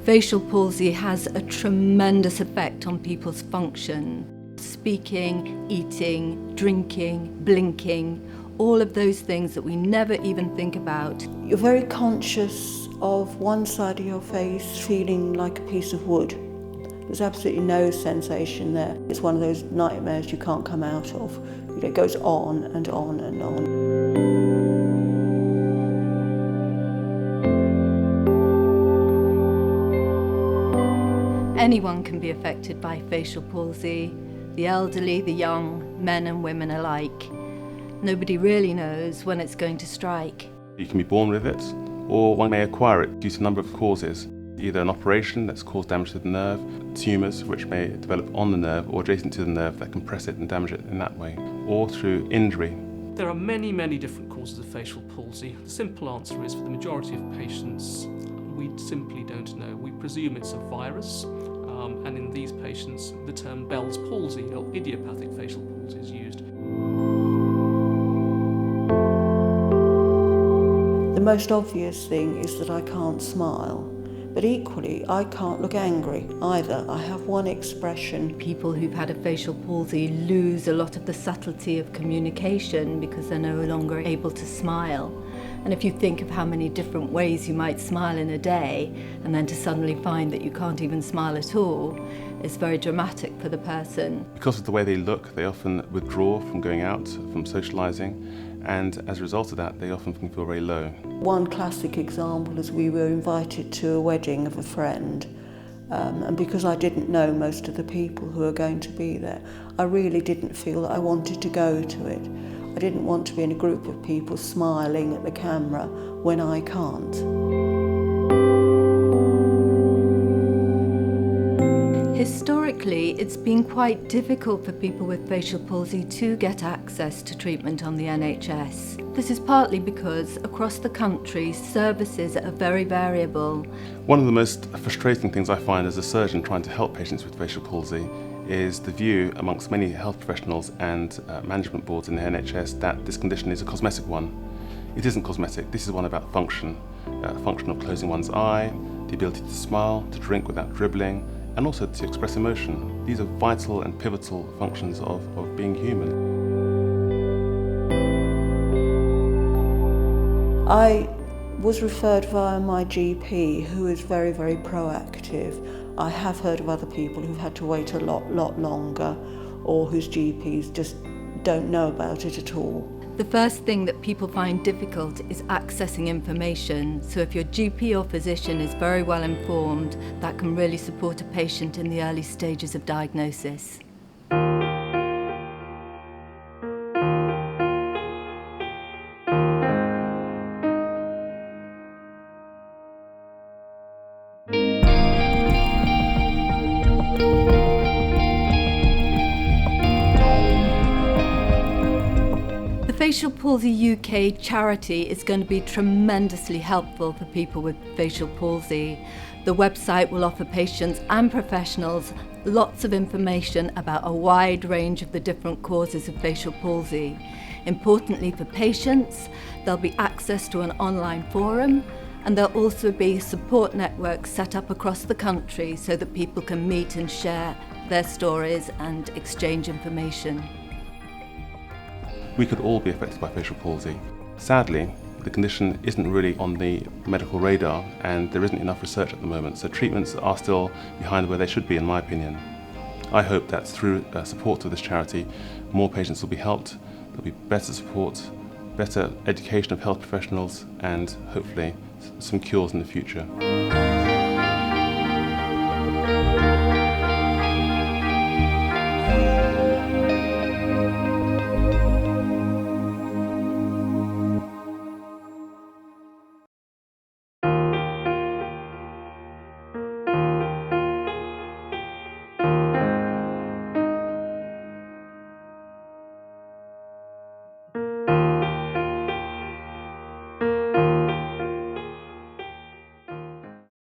Facial palsy has a tremendous effect on people's function. Speaking, eating, drinking, blinking, all of those things that we never even think about. You're very conscious of one side of your face feeling like a piece of wood. There's absolutely no sensation there. It's one of those nightmares you can't come out of. It goes on and on and on. Anyone can be affected by facial palsy, the elderly, the young, men and women alike. Nobody really knows when it's going to strike. You can be born with it, or one may acquire it due to a number of causes. Either an operation that's caused damage to the nerve, tumours which may develop on the nerve or adjacent to the nerve that compress it and damage it in that way, or through injury. There are many, many different causes of facial palsy. The simple answer is for the majority of patients, we simply don't know. We presume it's a virus, and in these patients the term Bell's palsy or idiopathic facial palsy is used. The most obvious thing is that I can't smile, but equally I can't look angry either. I have one expression. People who've had a facial palsy lose a lot of the subtlety of communication because they're no longer able to smile. And if you think of how many different ways you might smile in a day, and then to suddenly find that you can't even smile at all, it's very dramatic for the person. Because of the way they look, they often withdraw from going out, from socialising, and as a result of that, they often can feel very low. One classic example is we were invited to a wedding of a friend, and because I didn't know most of the people who were going to be there, I really didn't feel that I wanted to go to it. I didn't want to be in a group of people smiling at the camera when I can't. Historically, it's been quite difficult for people with facial palsy to get access to treatment on the NHS. This is partly because across the country, services are very variable. One of the most frustrating things I find as a surgeon trying to help patients with facial palsy is the view amongst many health professionals and management boards in the NHS that this condition is a cosmetic one. It isn't cosmetic. This is one about function. Function of closing one's eye, the ability to smile, to drink without dribbling, and also to express emotion. These are vital and pivotal functions of being human. I was referred via my GP, who is very, very proactive. I have heard of other people who've had to wait a lot longer, or whose GPs just don't know about it at all. The first thing that people find difficult is accessing information. So if your GP or physician is very well informed, that can really support a patient in the early stages of diagnosis. The Facial Palsy UK charity is going to be tremendously helpful for people with facial palsy. The website will offer patients and professionals lots of information about a wide range of the different causes of facial palsy. Importantly for patients, there'll be access to an online forum, and there'll also be support networks set up across the country so that people can meet and share their stories and exchange information. We could all be affected by facial palsy. Sadly, the condition isn't really on the medical radar and there isn't enough research at the moment, so treatments are still behind where they should be, in my opinion. I hope that through support of this charity, more patients will be helped, there'll be better support, better education of health professionals, and hopefully some cures in the future.